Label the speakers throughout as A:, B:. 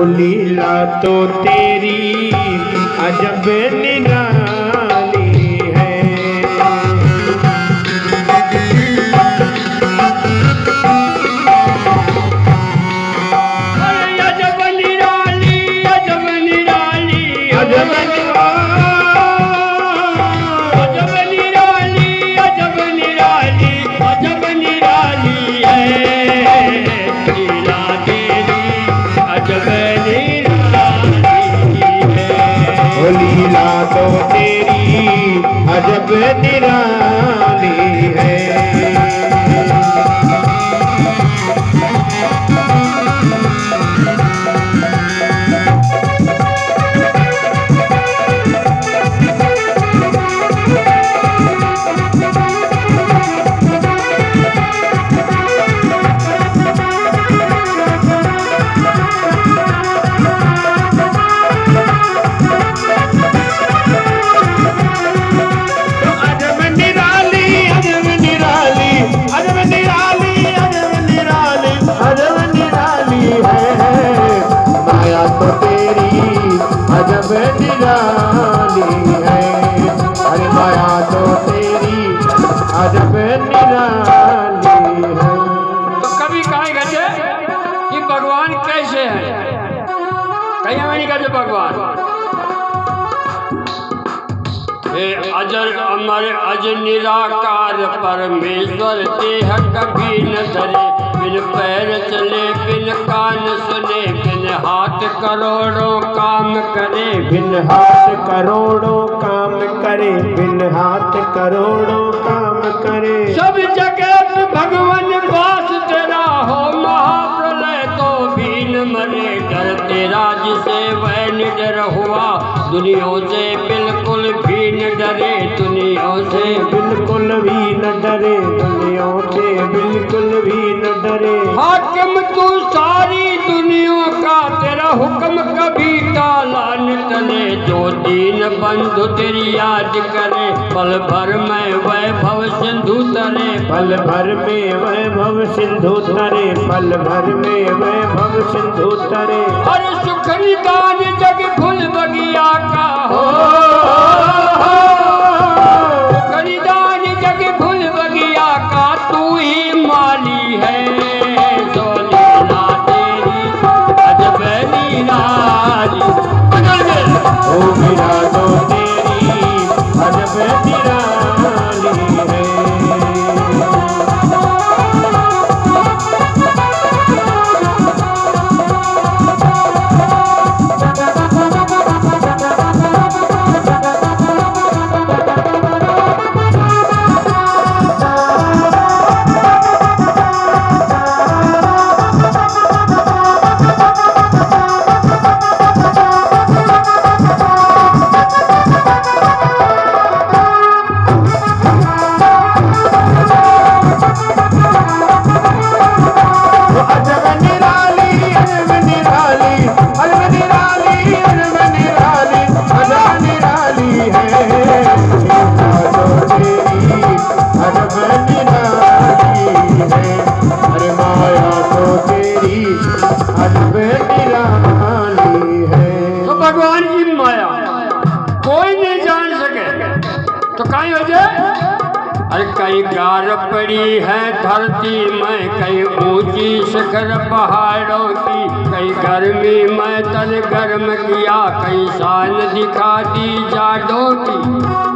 A: लीला तो तेरी अजब निराली है।
B: अजब निराली, अजब निराली, अजब निराली, अजब निराली, अजब निराली है लीला तेरी, अजब निराली है।
A: लीला तो तेरी अजब निराली है। अजब निराली है, अरे माया तो तेरी अजब निराली है।
B: तो कभी कहेगा कि भगवान कैसे है, कहीं हमें नहीं कहते भगवान अजर अमर अज निराकार परमेश्वर देह कभी न धरे, बिन पैर चले बिन कान सुने, बिन हाथ करोड़ों काम करे,
A: बिन हाथ करोड़ों काम करे, बिन हाथ करोड़ों काम करे।
B: सब जगह भगवान वास तेरा हो, महाप्रलय तो भी न मरे, डर तेरा जिसे वह निडर हुआ, दुनियाओं से बिल्कुल भी न डरे, दुनियाओं से
A: बिल्कुल भी न डरे, दुनियाओं से बिल्कुल भी न डरे।
B: हाकिम तू सारी दुनिया का, तेरा हुक्म कभी टाला न टले, जो दीन बंधु तेरी याद करे, पल भर में वैभव सिंधु तरे,
A: पल भर में वैभव सिंधु तरे, पल भर में वैभव सिंधु तरे।
B: हर सुख निदान जग फुल बगिया का हो, सुख निदान जग फुल बगिया का, तू ही माली है, जो लीला तेरी अजब निराली।
A: ओ लीला तो तेरी अजब निराली है।
B: कई गार पड़ी है धरती में, कई ऊंची शिखर पहाड़ों की, कई गर्मी में तन गर्म किया, कई शान दिखा दी जाड़ों की,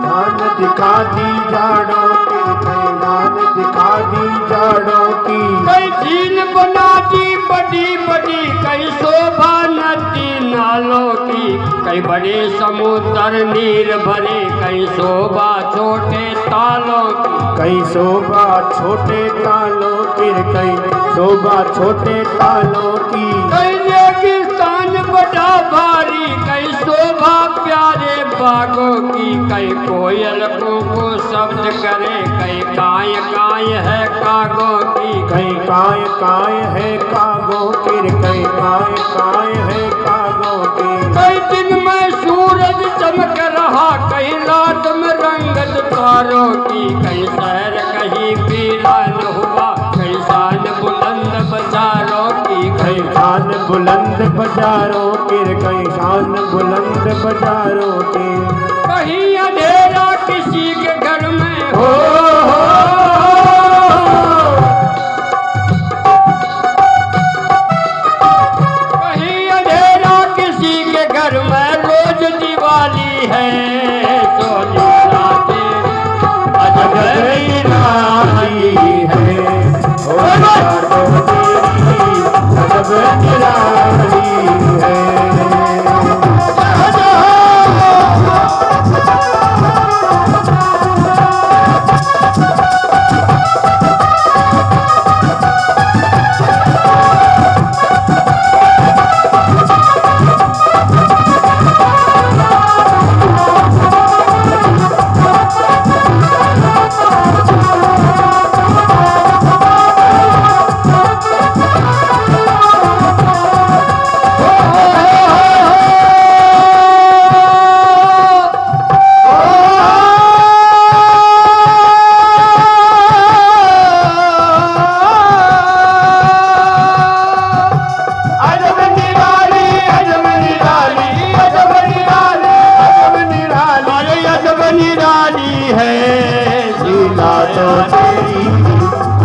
A: शान दिखा दी जाड़ों की, कई शान दिखा दी जाड़ों की।
B: कई झील बना दी बड़ी बड़ी, कई शोभा नदी नालों की, कई बड़े समुद्र नीर भरे, कई शोभा छोटे तालों की,
A: कई शोभा छोटे तालों की, कई शोभा छोटे तालों की।
B: कई रेगिस्तान बड़ा भारी, कई शोभा प्यारे बागों की, कई कोयल को शब्द करे, कई काय काय है कागों की,
A: कई काय काय है कागों की, कई काय काय है कागों की।
B: कई दिन में सूरज चमक रहा, कई रात में रंगत तारों की, कई शहर कहीं वीरान हुआ, कई शान बुलंद बाजारों की,
A: कई शान बुलंद हजारों के, कहीं शान बुलंद बाजारों के।
B: कहीं अंधेरा किसी के घर में
A: हो
B: कहीं अंधेरा किसी के घर में, रोज दिवाली है तो निराते अजब निराली है।
A: हो तो तेरी अजब निराली है।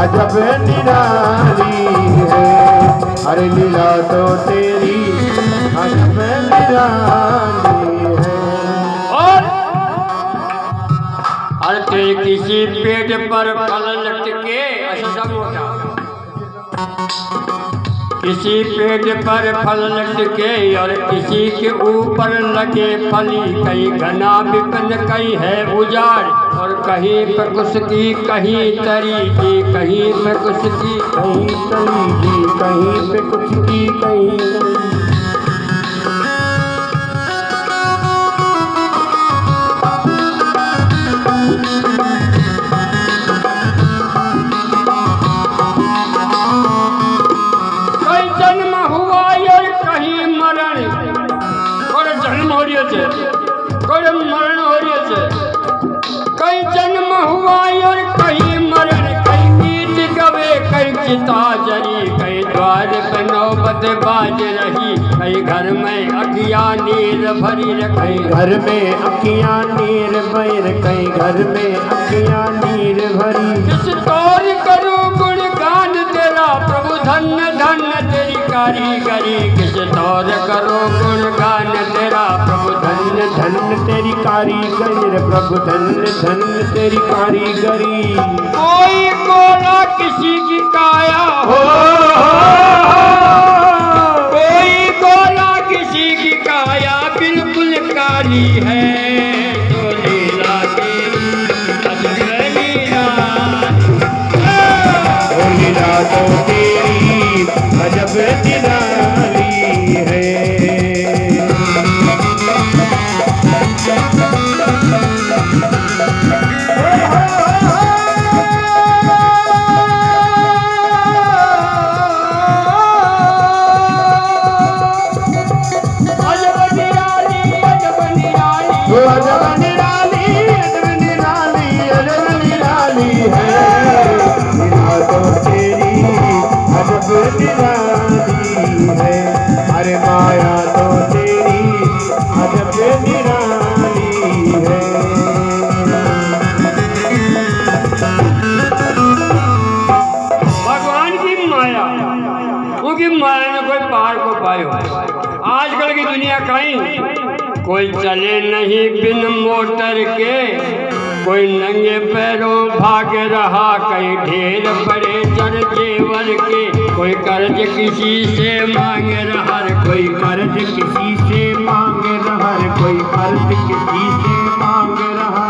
A: अजब निराली है, अरे लीला तो तेरी अजब निराली है।
B: और तेरे किसी पेड़ पर फल लटके, ऐसा सब होता, किसी पेड़ पर फल लटके और किसी के ऊपर लगे फली। कहीं घना विपिन कहीं है उजाड़, और कहीं पे कुसकी कहीं तरी की, कहीं पे कुसकी
A: कहीं तरी की, कहीं पे कुछ की कहीं।
B: कहीं जन्म हुआ और कहीं मरण, कोई जन्म हो रही है कोई मरण हो रही है। कहीं जन्म हुआ और कहीं मरण, कहीं गीत गवे कहीं चिता जरी, कहीं द्वार पे नौबत बाज रही। कहीं घर में अखियाँ नीर भरी, कहीं
A: घर में अखियाँ नीर भर, कहीं घर में अखियाँ नीर भरी।
B: किस तौर करूँ गुणगान तेरा प्रभु, धन्य धन्य तेरी कारीगरी। किस तौर करो गुणगान तेरा प्रभु, धन्य
A: धन्य तेरी कारीगरी प्रभु, धन्य धन्य तेरी कारीगरी।
B: कोई गोरा किसी की काया हो, कोई गोरा किसी की काया बिल्कुल काली है तो लीला तेरी अजब निराली।
A: ओ लीला तो तेरी अजब निराली है। अजब निराली, अजब निराली, अजब निराली है। लीला तो तेरी अजब निराली है, अरे माया तो तेरी अजब निराली है।
B: भगवान की माया, क्योंकि माया ने कोई पार को पायो। आजकल की दुनिया कहीं कोई चले नहीं बिन मोटर के, कोई नंगे पैरों भाग रहा, कहीं ढेर पड़े जर जेवर के। कोई कर्ज किसी से मांग रहा,
A: कोई कर्ज किसी से मांग रहा, कोई कर्ज किसी से मांग रहा।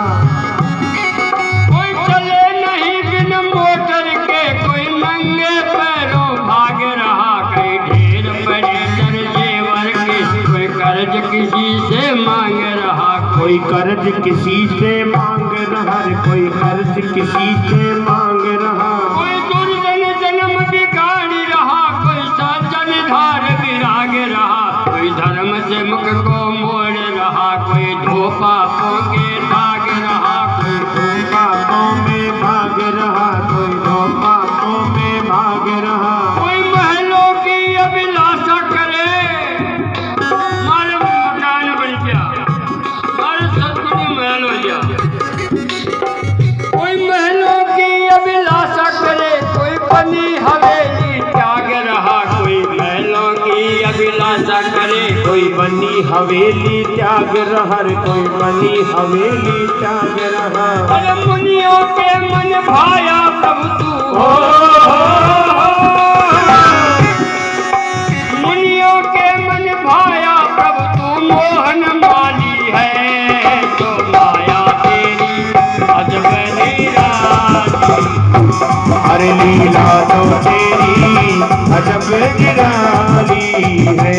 B: कोई चले नहीं बिन मोटर के, कोई नंगे पैरों भाग रहा, कहीं ढेर पड़े जर जेवर के। कोई कर्ज किसी से मांग रहा,
A: कोई कर्ज किसी से मांग रहा, कोई कर्ज किसी से मांग रहा।
B: कोई दुर्जन जन्म बिगाड़ रहा, कोई सज्जन धार विराग रहा। कोई धर्म से मुख को मोड़ रहा, कोई धो पापों के दाग रहा। कोई
A: धो पापों में भाग रहा, कोई धो पापों में भाग रहा।
B: कोई महलों की अभिलाषा करे, बनी हवेली त्याग रहा, कोई महलों की अभिलाषा करे।
A: कोई बनी हवेली त्याग रहर, कोई बनी हवेली त्याग रहा।
B: अरे मुनियों के मन भाया प्रभु तू, मुनियों के मन भाया प्रभु तू मोहन माली है। तो माया तेरी अजब निराली,
A: अरे लीला तो तेरी अजब निराली है।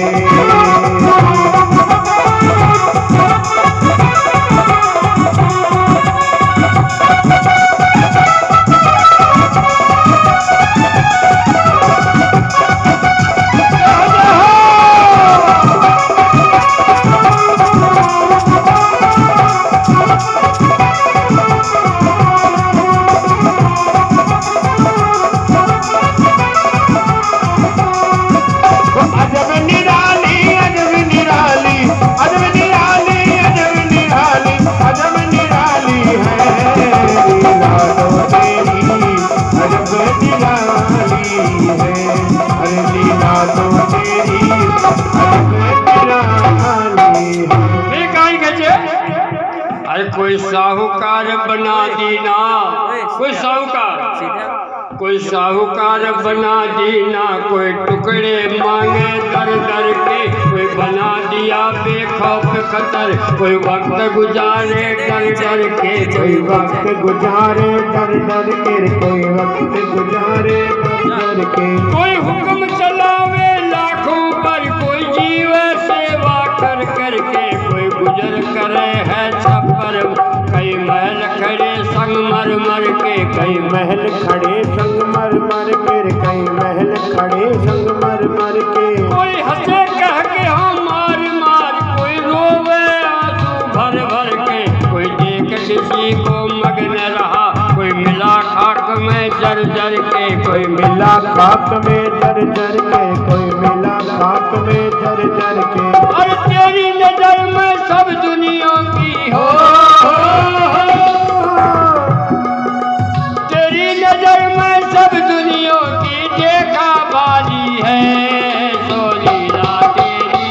B: कोई साहूकार बना दीना, कोई साहूकार, कोई साहूकार बना दीना, कोई टुकड़े मांगे दर दर के, कोई बना दिया बेखौफ खतर, कोई वक्त गुजारे डर डर के,
A: कोई वक्त गुजारे डर डर के, कोई वक्त गुजारे डर डर के।
B: कोई हुक्म चलावे लाखों पर, कोई जीवे सेवा कर कर के, कोई गुजर करे है छप्पर, कई महल खड़े संग मर मर के,
A: कई महल खड़े संग मर मर के, कई महल खड़े संग मर मर के।
B: कोई हंसे कह के हम मार मार, कोई रोवे आंसू भर भर के, कोई देख किसी को मगन रहा, कोई मिला खाक में जर जर के, कोई
A: मिला खाक में जर जर के, कोई मिला खाक में जर जर के।
B: और तेरी नजर में सब दुनिया की हो, तेरी नजर में सब दुनिया की देखा बाजी है। सो लीला तेरी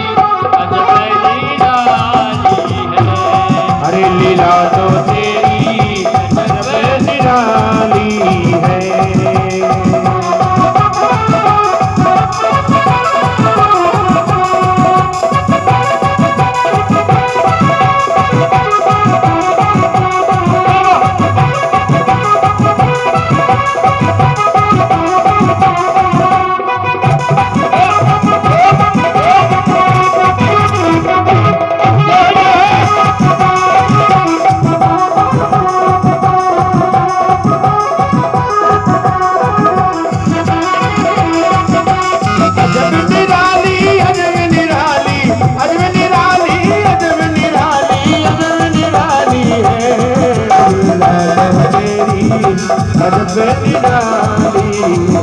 B: अजब निराली है,
A: अरे लीला तो तेरी अजब निराली है। अजब निराली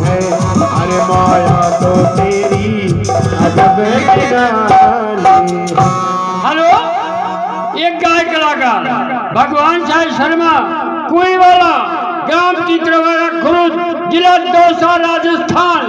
A: है, अरे माया तो तेरी अजब निराली है।
B: हेलो, एक गाय कलाकार भगवान साई शर्मा कुई वाला, ग्राम चित्रवाड़ा खुर्द, जिला दौसा, राजस्थान।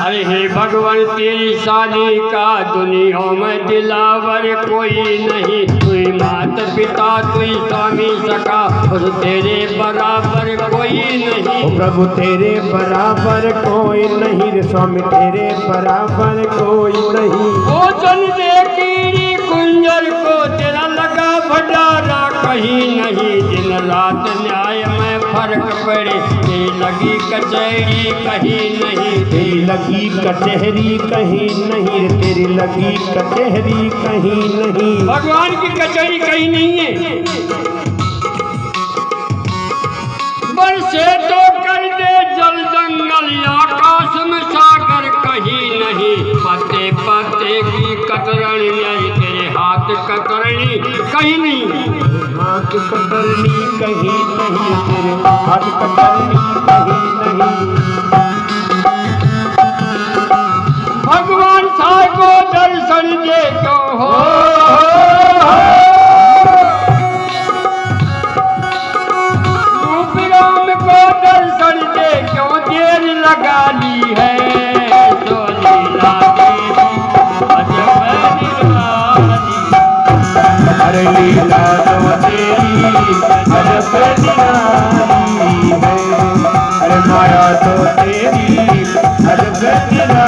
B: अरे हे भगवान तेरी शादी का दुनिया में दिलावर कोई नहीं, तुई माता पिता तुई स्वामी सका, और तेरे बराबर कोई नहीं।
A: प्रभु तेरे बराबर कोई नहीं रे स्वामी, तेरे बराबर कोई नहीं।
B: ओ जन दे कीड़ी कुंजर को तेरा लगा भंडारा कहीं नहीं, दिन रात न्याय में फर्क पड़े, तेरी लगी कचहरी कहीं नहीं,
A: तेरी लगी कचहरी कहीं नहीं, तेरी लगी कचहरी कहीं नहीं।
B: भगवान की कचहरी कहीं नहीं है। बरसे तो कर दे जल जंगल, आकाश में सागर कहीं नहीं, पत्ते पत्ते की कतरनी, तेरे हाथ कतरनी कहीं नहीं,
A: हाथ कतरनी कहीं नहीं, तेरे हाथ कतरनी कहीं नहीं।
B: भगवान साई को दर्शन दे तो हो, रूप
A: तो तेरी हर गति